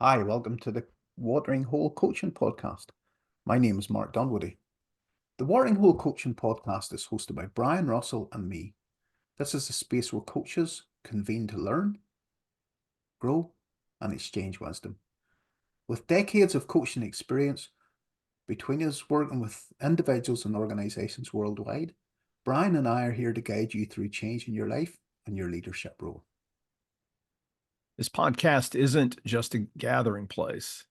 Hi, welcome to the Watering Hole Coaching Podcast. My name is Mark Dunwoody. The Watering Hole Coaching Podcast is hosted by Brian Russell and me. This is a space where coaches convene to learn, grow, and exchange wisdom. With decades of coaching experience between us working with individuals and organizations worldwide, Brian and I are here to guide you through change in your life and your leadership role. This podcast isn't just a gathering place.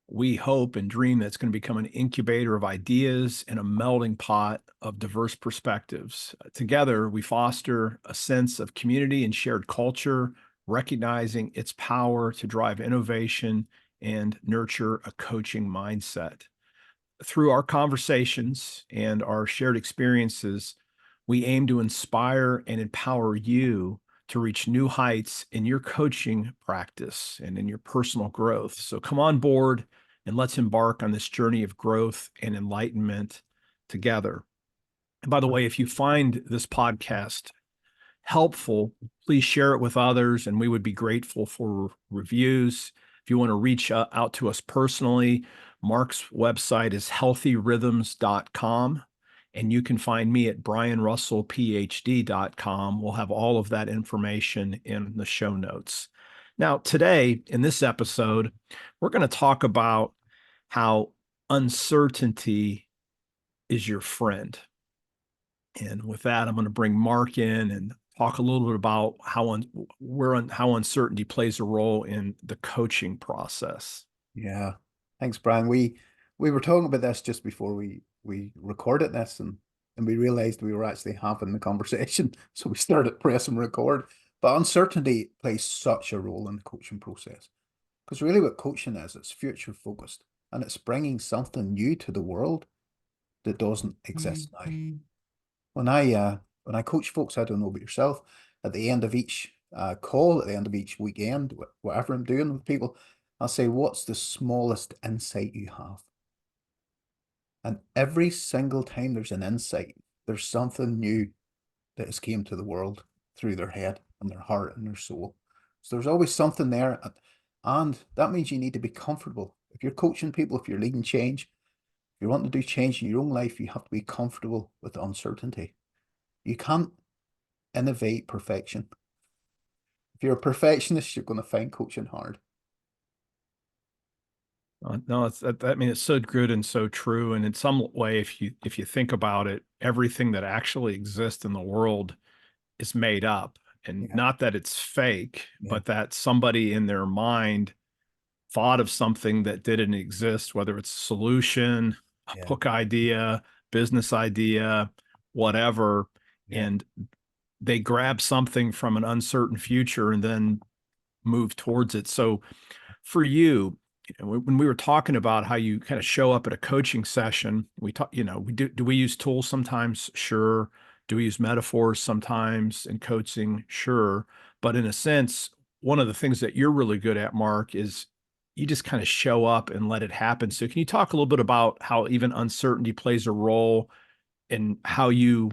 We hope and dream that it's going to become an incubator of ideas and a melting pot of diverse perspectives. Together, we foster a sense of community and shared culture, recognizing its power to drive innovation and nurture a coaching mindset. Through our conversations and our shared experiences, we aim to inspire and empower you to reach new heights in your coaching practice and in your personal growth. So come on board and let's embark on this journey of growth and enlightenment together. And by the way, if you find this podcast helpful, please share it with others, and we would be grateful for reviews. If you want to reach out to us personally, Mark's website is healthyrhythms.com. And you can find me at brianrussellphd.com. We'll have all of that information in the show notes. Now, today, in this episode, we're going to talk about how uncertainty is your friend. And with that, I'm going to bring Mark in and talk a little bit about how uncertainty plays a role in the coaching process. Yeah, thanks, Brian. We were talking about this just before we recorded this, and we realized we were actually having the conversation, so we started pressing record. But uncertainty plays such a role in the coaching process because really, what coaching is, it's future focused and it's bringing something new to the world that doesn't exist now. When I coach folks, I don't know about yourself, at the end of each call, at the end of each weekend, whatever I'm doing with people, I'll say, what's the smallest insight you have? And every single time there's an insight, there's something new that has came to the world through their head and their heart and their soul. So there's always something there. And that means you need to be comfortable. If you're coaching people, if you're leading change, if you're wanting to do change in your own life, you have to be comfortable with uncertainty. You can't innovate perfection. If you're a perfectionist, you're going to find coaching hard. No, I mean, it's so good and so true. And in some way, if you think about it, everything that actually exists in the world is made up. And Yeah, not that it's fake, yeah, but that somebody in their mind thought of something that didn't exist, whether it's a solution, a yeah, book idea, business idea, whatever. yeah, And they grab something from an uncertain future and then move towards it. So for you, when we were talking about how you kind of show up at a coaching session, we talk, do we use tools sometimes? Sure. Do we use metaphors sometimes in coaching? Sure. But in a sense, one of the things that you're really good at, Mark, is you just kind of show up and let it happen. So can you talk a little bit about how even uncertainty plays a role in how you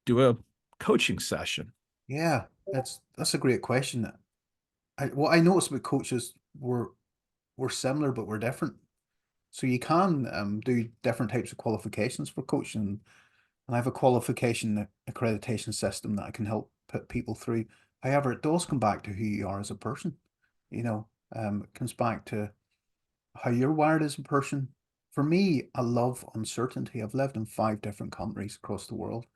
do a coaching session? yeah. That's a great question. What I noticed with coaches we're similar, but we're different. So you can do different types of qualifications for coaching, and I have a qualification accreditation system that I can help put people through. However, it does come back to who you are as a person. It comes back to how you're wired as a person. For me, I love uncertainty. I've lived in 5 different countries across the world.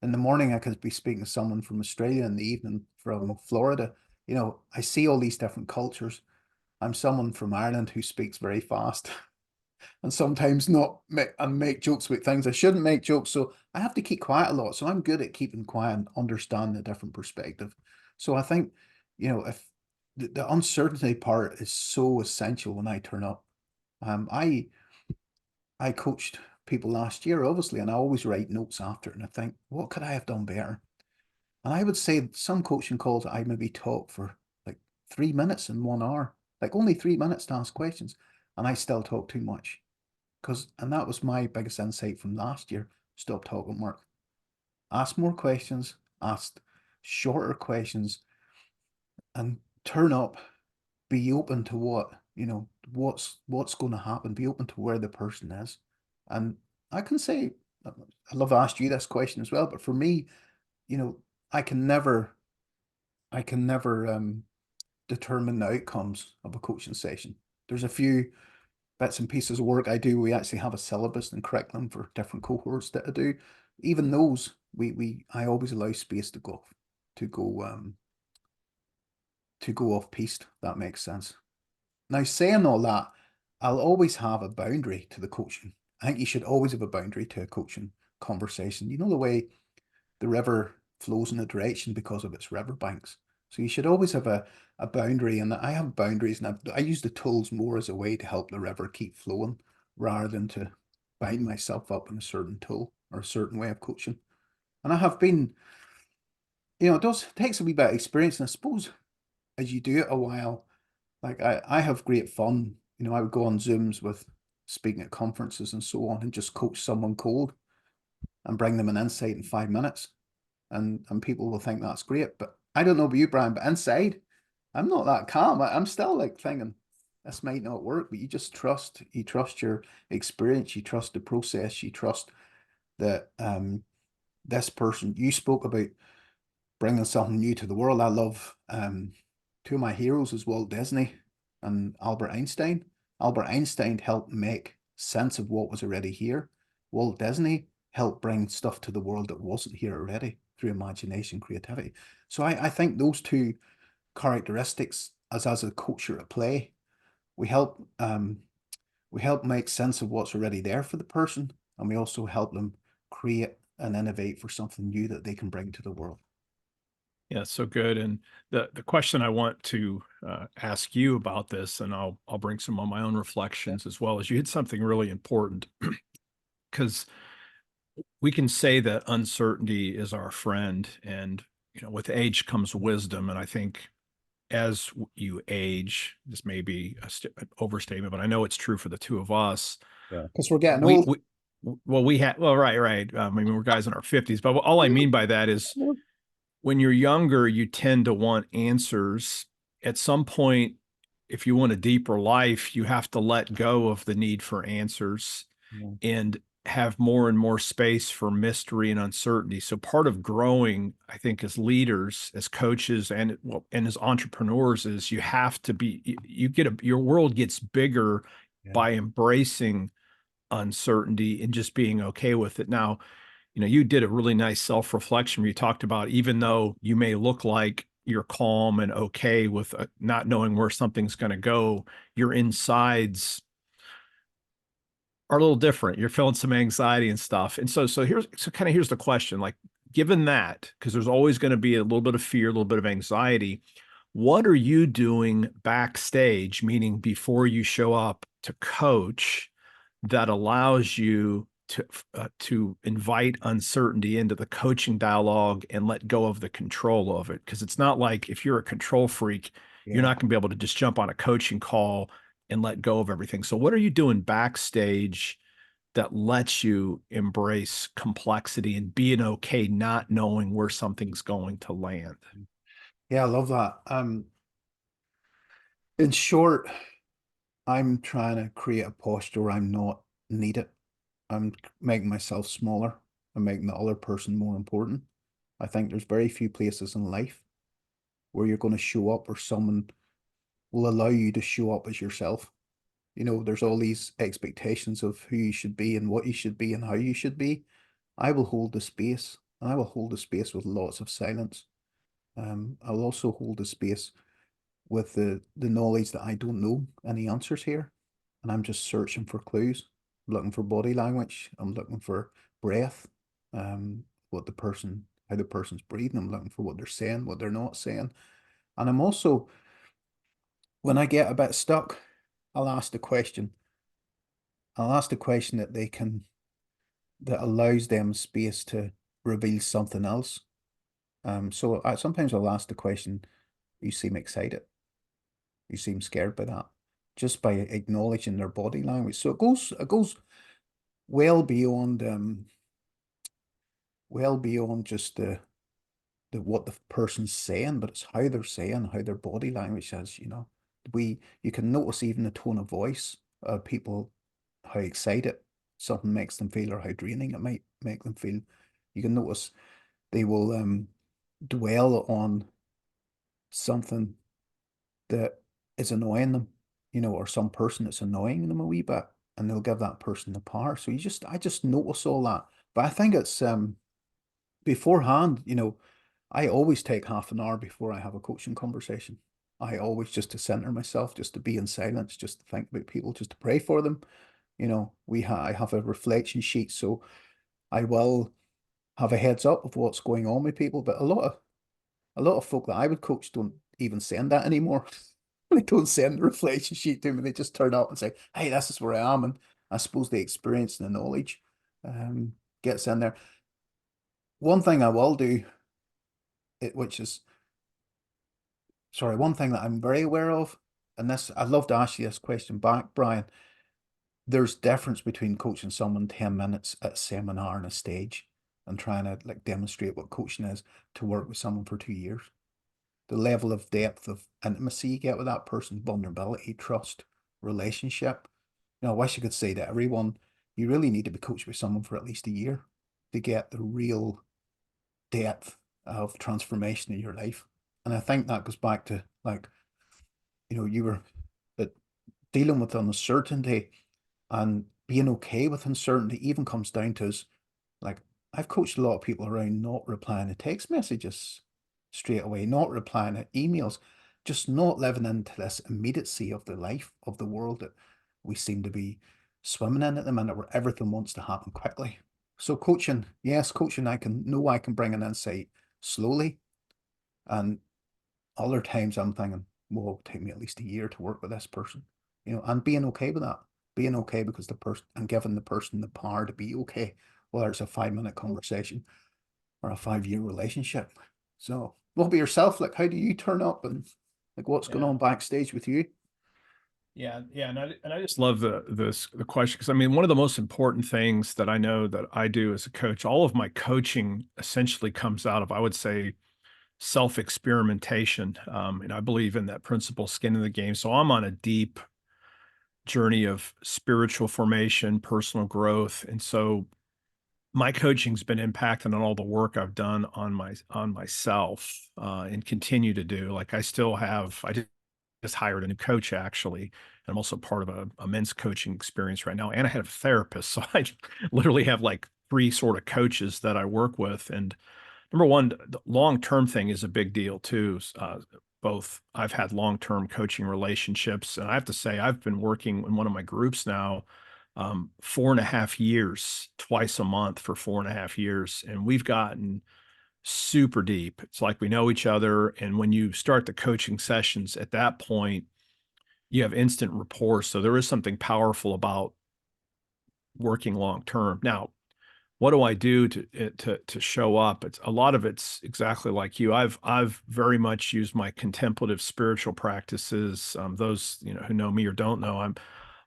In the morning, I could be speaking to someone from Australia, in the evening from Florida. I see all these different cultures. I'm someone from Ireland who speaks very fast and sometimes not make jokes about things I shouldn't make jokes. So I have to keep quiet a lot. So I'm good at keeping quiet and understanding a different perspective. So I think, if the uncertainty part is so essential when I turn up. Um, I I coached people last year, obviously, and I always write notes after, and I think, what could I have done better? And I would say some coaching calls I maybe talk for like 3 minutes in 1 hour, like only 3 minutes to ask questions, and I still talk too much. And that was my biggest insight from last year. Stop talking, Mark. Ask more questions, ask shorter questions, and turn up. be open to what, what's going to happen, be open to where the person is. And I can say, I love to ask you this question as well, but for me, you know, I can never, I can never determine the outcomes of a coaching session. There's a few bits and pieces of work I do. We actually have a syllabus and curriculum for different cohorts that I do. Even those, I always allow space to go, to go off piste. That makes sense. Now, saying all that, I'll always have a boundary to the coaching. I think you should always have a boundary to a coaching conversation. You know the way the river flows in a direction because of its riverbanks. So you should always have a boundary, and I have boundaries, and I use the tools more as a way to help the river keep flowing rather than to bind myself up in a certain tool or a certain way of coaching. And I have been, it does takes a wee bit of experience, and I suppose as you do it a while, like I have great fun. I would go on Zooms with speaking at conferences and so on and just coach someone cold and bring them an insight in 5 minutes. And people will think that's great. But I don't know about you, Brian, but inside, I'm not that calm. I'm still like thinking this might not work, but you trust your experience, you trust the process, you trust that this person you spoke about bringing something new to the world. I love two of my heroes is Walt Disney and Albert Einstein. Albert Einstein helped make sense of what was already here. Walt Disney helped bring stuff to the world that wasn't here already through imagination, creativity. So I think those two characteristics as a culture at play, we help we help make sense of what's already there for the person, and we also help them create and innovate for something new that they can bring to the world. Yeah, so good. And the question I want to ask you about this, and I'll bring some of my own reflections as well, as you hit something really important, because we can say that uncertainty is our friend, and with age comes wisdom. And I think as you age, this may be an overstatement, but I know it's true for the two of us. Yeah, because we're getting We old. we well, we had well, right, right. I mean, we're guys in our 50s, but all I mean by that is when you're younger, you tend to want answers. At some point, if you want a deeper life, you have to let go of the need for answers Yeah. and have more and more space for mystery and uncertainty. So part of growing, I think, as leaders, as coaches, and as entrepreneurs, is you have to be. Your world gets bigger Yeah. by embracing uncertainty and just being okay with it. Now, you did a really nice self-reflection where you talked about, even though you may look like you're calm and okay with not knowing where something's going to go, your insides are a little different. You're feeling some anxiety and stuff. And so here's the question, like, given that, because there's always going to be a little bit of fear, a little bit of anxiety, what are you doing backstage, meaning before you show up to coach, that allows you to invite uncertainty into the coaching dialogue and let go of the control of it? Because it's not like, if you're a control freak, you're Yeah. not going to be able to just jump on a coaching call and let go of everything. So what are you doing backstage that lets you embrace complexity and being okay not knowing where something's going to land? Yeah, I love that. In short, I'm trying to create a posture where I'm not needed. I'm making myself smaller and making the other person more important. I think there's very few places in life where you're going to show up or someone will allow you to show up as yourself. There's all these expectations of who you should be and what you should be and how you should be. I will hold the space, and I will hold the space with lots of silence. I'll also hold the space with the knowledge that I don't know any answers here, and I'm just searching for clues. I'm looking for body language. I'm looking for breath. How the person's breathing. I'm looking for what they're saying, what they're not saying, and I'm also, when I get a bit stuck, I'll ask the question. I'll ask the question that allows them space to reveal something else. So sometimes I'll ask the question, "You seem excited. You seem scared by that," just by acknowledging their body language. So it goes well beyond just the what the person's saying, but it's how they're saying, how their body language is. You can notice even the tone of voice of people, how excited something makes them feel or how draining it might make them feel. You can notice they will dwell on something that is annoying them, or some person that's annoying them a wee bit, and they'll give that person the power. So I just notice all that. But I think it's beforehand, I always take half an hour before I have a coaching conversation. I always just to center myself, just to be in silence, just to think about people, just to pray for them. I have a reflection sheet, so I will have a heads up of what's going on with people. But a lot of folk that I would coach don't even send that anymore. They don't send the reflection sheet to me. They just turn up and say, "Hey, this is where I am," and I suppose the experience and the knowledge gets in there. One thing I will do, which is sorry, one thing that I'm very aware of, and this I'd love to ask you this question back, Brian. There's difference between coaching someone 10 minutes at a seminar on a stage and trying to like demonstrate what coaching is to work with someone for 2 years. The level of depth of intimacy you get with that person, vulnerability, trust, relationship. I wish I could say to everyone, you really need to be coached with someone for at least a year to get the real depth of transformation in your life. And I think that goes back to like, you were dealing with uncertainty and being okay with uncertainty even comes down to us. Like I've coached a lot of people around not replying to text messages straight away, not replying to emails, just not living into this immediacy of the life of the world that we seem to be swimming in at the minute where everything wants to happen quickly. So coaching, yes, coaching, I can bring an insight slowly. And other times I'm thinking, well, it'll take me at least a year to work with this person, and being okay with that, being okay because the person and giving the person the power to be okay, whether it's a 5 minute conversation or a 5 year relationship. So, what about yourself? Like, how do you turn up and like what's going Yeah. on backstage with you? Yeah, and I just love the question because I mean one of the most important things that I know that I do as a coach, all of my coaching essentially comes out of I would say self experimentation, and I believe in that principle, skin in the game. So I'm on a deep journey of spiritual formation, personal growth, and so my coaching's been impacted on all the work I've done on myself and continue to do. Like I just hired a new coach actually. And I'm also part of a men's coaching experience right now. And I had a therapist. So I literally have like three sort of coaches that I work with. And number one, the long-term thing is a big deal too. Both I've had long-term coaching relationships, and I have to say I've been working in one of my groups now 4.5 years, twice a month for 4.5 years, and we've gotten super deep. It's like we know each other, and when you start the coaching sessions, at that point, you have instant rapport. So there is something powerful about working long term. Now, what do I do to show up? It's a lot of it's exactly like you. I've very much used my contemplative spiritual practices. Those who know me or don't know,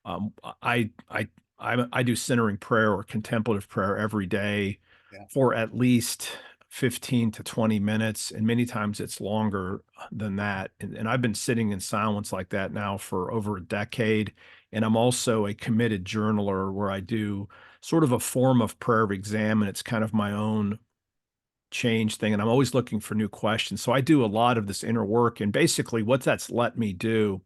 um, I I I do centering prayer or contemplative prayer every day Yeah, for at least 15 to 20 minutes, and many times it's longer than that. And I've been sitting in silence like that now for over a decade. And I'm also a committed journaler where I do sort of a form of prayer of exam, and it's kind of my own change thing. And I'm always looking for new questions. So I do a lot of this inner work. And basically, what that's let me do,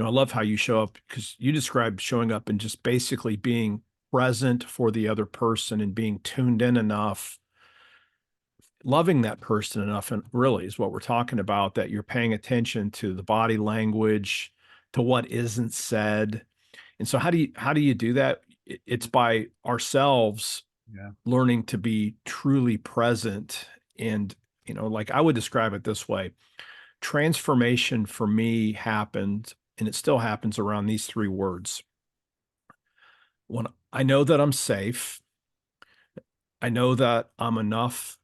I love how you show up because you described showing up and just basically being present for the other person and being tuned in enough, loving that person enough. And really is what we're talking about, that you're paying attention to the body language, to what isn't said. And so how do you do that? It's by ourselves yeah, learning to be truly present. And, like I would describe it this way: transformation for me happened, and it still happens around these three words. When I know that I'm safe, I know that I'm enough,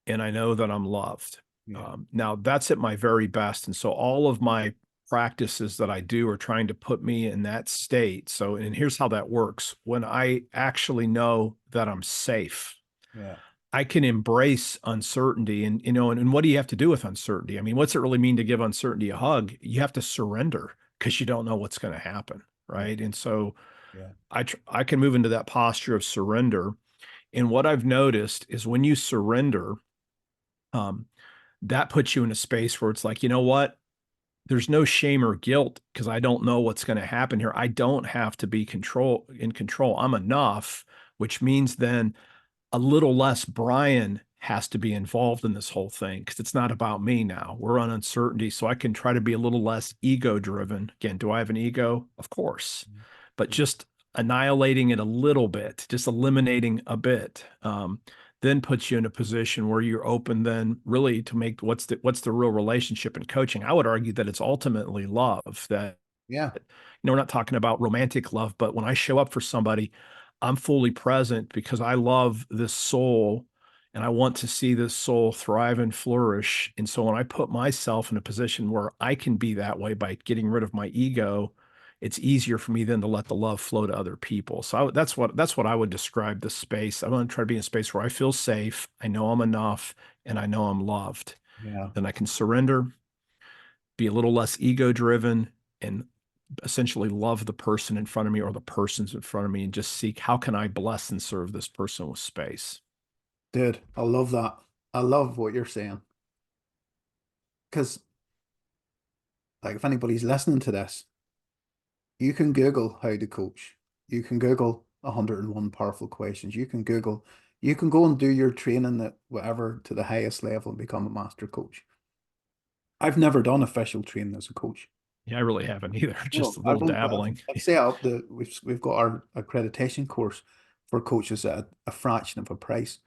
and I know that I'm loved. yeah, Now, that's at my very best. And so all of my practices that I do are trying to put me in that state. So, and here's how that works: when I actually know that I'm safe, yeah, I can embrace uncertainty. And what do you have to do with uncertainty? I mean, what's it really mean to give uncertainty a hug? You have to surrender. because you don't know what's going to happen. Yeah. Right. And so Yeah. I can move into that posture of surrender. And what I've noticed is when you surrender, um, that puts you in a space where it's like, you know what? There's no shame or guilt because I don't know what's going to happen here. I don't have to be in control. I'm enough, which means then a little less Brian has to be involved in this whole thing because it's not about me now. We're on uncertainty. So I can try to be a little less ego driven. Again, do I have an ego? Of course. But Yeah. just annihilating it a little bit, just eliminating a bit, then puts you in a position where you're open then really to make what's the real relationship in coaching. I would argue that it's ultimately love that Yeah. we're not talking about romantic love, but when I show up for somebody, I'm fully present because I love this soul and I want to see this soul thrive and flourish. And so when I put myself in a position where I can be that way by getting rid of my ego, it's easier for me then to let the love flow to other people. So that's what I would describe the space. I want to try to be in a space where I feel safe, I know I'm enough, and I know I'm loved. Yeah. Then I can surrender, be a little less ego driven, and essentially love the person in front of me or the persons in front of me and just seek how can I bless and serve this person with space. Dude, I love that. I love what you're saying. Because, like, if anybody's listening to this, you can Google how to coach. You can Google 101 powerful questions. You can go and do your training at whatever to the highest level and become a master coach. I've never done official training as a coach. Yeah, I really haven't either. Just No, a I little don't. dabbling. I've set up we've got our accreditation course for coaches at a fraction of a price.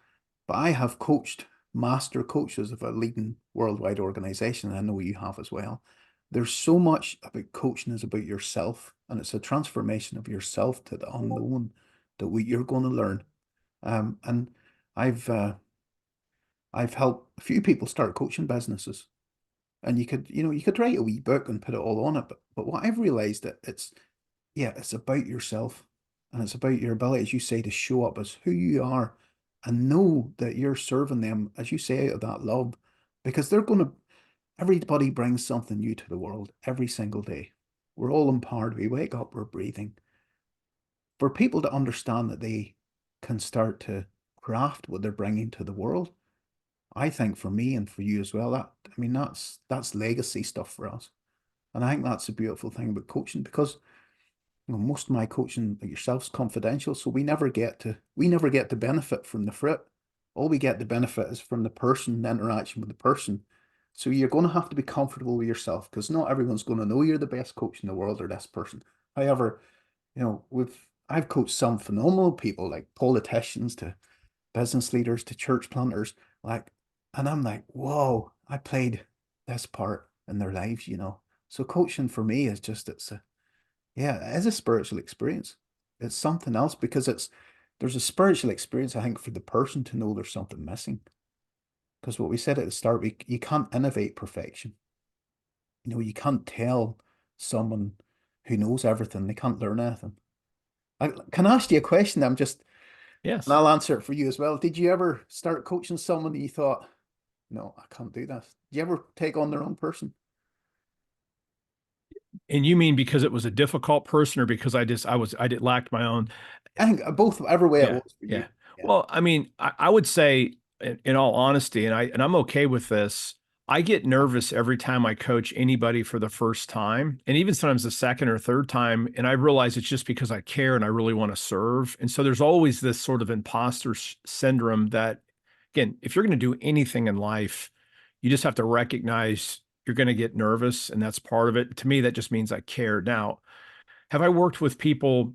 But I have coached master coaches of a leading worldwide organization, and I know you have as well. There's so much about coaching is about yourself, and it's a transformation of yourself to the unknown that you're going to learn. And I've uh, I've helped a few people start coaching businesses, and you could write a wee book and put it all on it. But what I've realized that it's about yourself, and it's about your ability, as you say, to show up as who you are and know that you're serving them, as you say, out of that love, because everybody brings something new to the world every single day. We're all empowered. We wake up, we're breathing. For people to understand that they can start to craft what they're bringing to the world, I think for me and for you as well, that's legacy stuff for us. And I think that's a beautiful thing about coaching because most of my coaching, like yourself's confidential, so we never get to benefit from the fruit. All we get to benefit is from the person, the interaction with the person. So you're going to have to be comfortable with yourself because not everyone's going to know you're the best coach in the world or this person. However, I've coached some phenomenal people like politicians to business leaders to church planters, like, and I'm like, whoa, I played this part in their lives. So coaching for me is just it is a spiritual experience. It's something else because there's a spiritual experience, I think, for the person to know there's something missing. Because what we said at the start, you can't innovate perfection. You can't tell someone who knows everything, they can't learn anything. I can I ask you a question. And Yes. I'll answer it for you as well. Did you ever start coaching someone that you thought, no, I can't do this? Did you ever take on the wrong person? And you mean because it was a difficult person or because I did lacked my own. I think both, every way it Yeah, was for you. yeah. Yeah. Well, I mean, I would say, in all honesty, and I'm okay with this. I get nervous every time I coach anybody for the first time, and even sometimes the second or third time. And I realize it's just because I care and I really want to serve. And so there's always this sort of imposter syndrome that, again, if you're going to do anything in life, you just have to recognize you're going to get nervous, and that's part of it. To me, that just means I care. Now, have I worked with people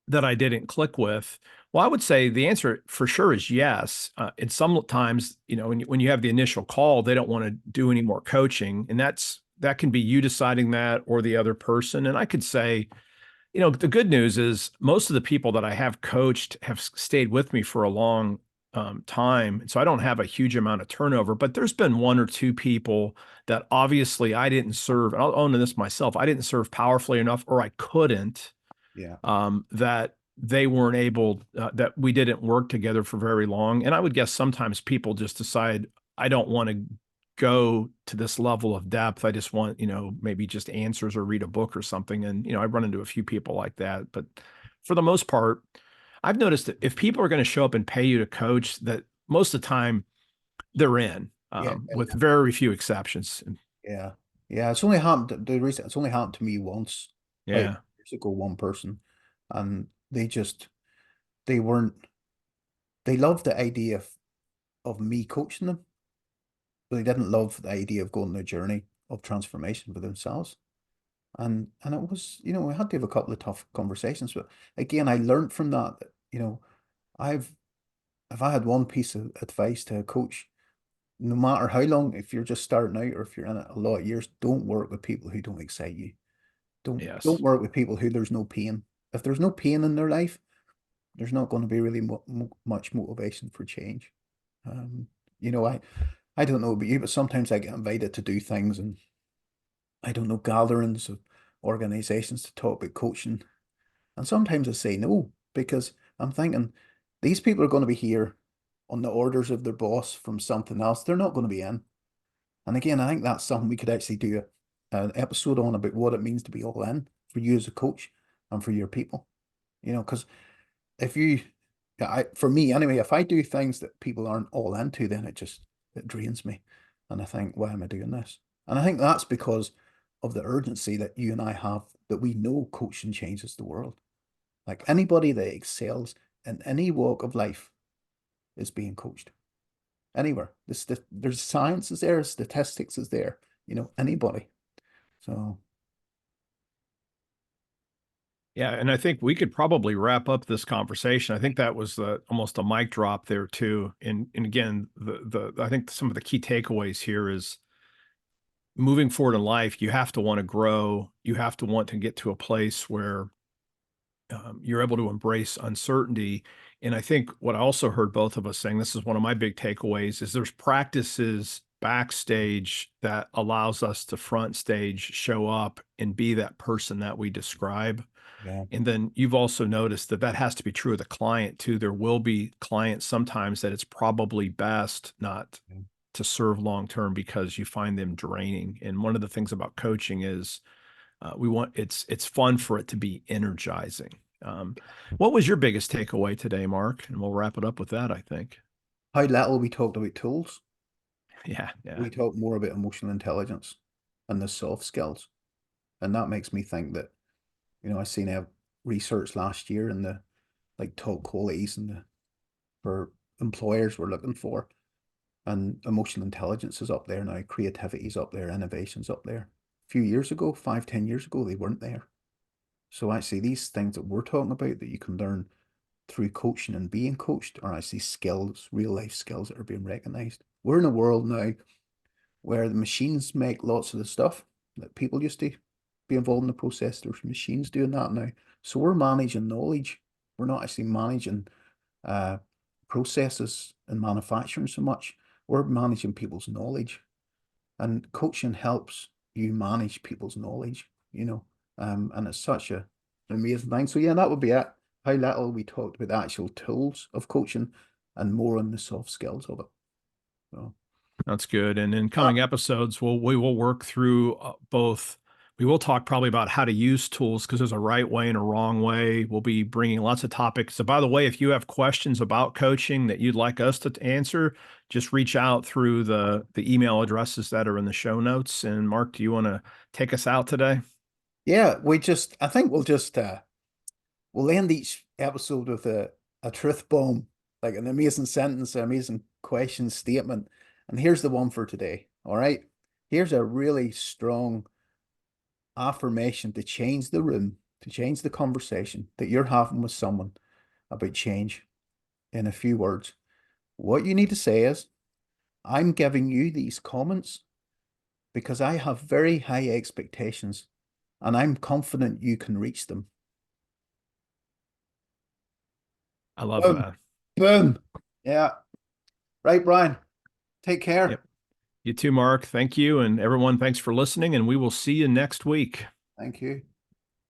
that I didn't click with? Well, I would say the answer for sure is yes. And sometimes, when you have the initial call, they don't want to do any more coaching, and that can be you deciding that or the other person. And I could say, the good news is most of the people that I have coached have stayed with me for a long time. So I don't have a huge amount of turnover, but there's been one or two people that obviously I didn't serve. And I'll own this myself. I didn't serve powerfully enough, or I couldn't, Yeah. that they weren't able, that we didn't work together for very long. And I would guess sometimes people just decide, I don't want to go to this level of depth. I just want, maybe just answers or read a book or something. And, I run into a few people like that. But for the most part, I've noticed that if people are going to show up and pay you to coach, that most of the time they're in, Yeah, with very few exceptions. yeah, yeah. It's only happened. The reason it's only happened to me once, about Yeah. years ago. One person, and they weren't. They loved the idea of me coaching them, but they didn't love the idea of going on a journey of transformation for themselves. And it was, we had to have a couple of tough conversations. But again, I learned from that, I've if I had one piece of advice to a coach, no matter how long, if you're just starting out or if you're in it a lot of years, don't work with people who don't excite you. Don't Yes. work with people who there's no pain. If there's no pain in their life, there's not going to be really much motivation for change. Um, I don't know about you, but sometimes I get invited to do things and I don't know, gatherings of organizations to talk about coaching. And sometimes I say no because I'm thinking these people are going to be here on the orders of their boss from something else. They're not going to be in. And again, I think that's something we could actually do an episode on about what it means to be all in for you as a coach and for your people. Because if you, for me anyway, if I do things that people aren't all into, then it drains me. And I think, why am I doing this? And I think that's because of the urgency that you and I have, that we know coaching changes the world. Like anybody that excels in any walk of life is being coached anywhere. There's science is there, statistics is there, anybody. So Yeah, and I think we could probably wrap up this conversation. I think that was almost a mic drop there too. And again, I think some of the key takeaways here is moving forward in life, you have to want to grow. You have to want to get to a place where you're able to embrace uncertainty. And I think what I also heard both of us saying, this is one of my big takeaways, is there's practices backstage that allows us to front stage show up and be that person that we describe. yeah, And then you've also noticed that that has to be true of the client too. There will be clients sometimes that it's probably best not yeah. to serve long term because you find them draining. And one of the things about coaching is it's fun for it to be energizing. What was your biggest takeaway today, Mark? And we'll wrap it up with that, I think. How little we talked about tools. Yeah, yeah. We talk more about emotional intelligence and the soft skills. And that makes me think that, I seen a research last year in the like top qualities and for employers we're looking for. And emotional intelligence is up there now, creativity's up there, innovation's up there. A few years ago, 5, 10 years ago, they weren't there. So actually these things that we're talking about that you can learn through coaching and being coached are actually skills, real life skills that are being recognized. We're in a world now where the machines make lots of the stuff that people used to be involved in the process. There's machines doing that now. So we're managing knowledge. We're not actually managing uh, processes and manufacturing so much. We're managing people's knowledge. And coaching helps you manage people's knowledge. And it's such an amazing thing. So yeah, that would be it. How little we talked about the actual tools of coaching and more on the soft skills of it. So That's good. And in uh, coming episodes, we will work through both. We will talk probably about how to use tools because there's a right way and a wrong way. We'll be bringing lots of topics. So, by the way, if you have questions about coaching that you'd like us to answer, just reach out through the email addresses that are in the show notes. And Mark, do you want to take us out today? yeah, I think we'll end each episode with a truth bomb, like an amazing sentence, an amazing question statement. And here's the one for today. All right. Here's a really strong affirmation to change the room, to change the conversation that you're having with someone about change in a few words. What you need to say is, I'm giving you these comments because I have very high expectations and I'm confident you can reach them. I love Boom. that. Boom. Yeah. Right, Brian. Take Yep. care. You too, Mark. Thank you. And everyone, thanks for listening. And we will see you next week. Thank you.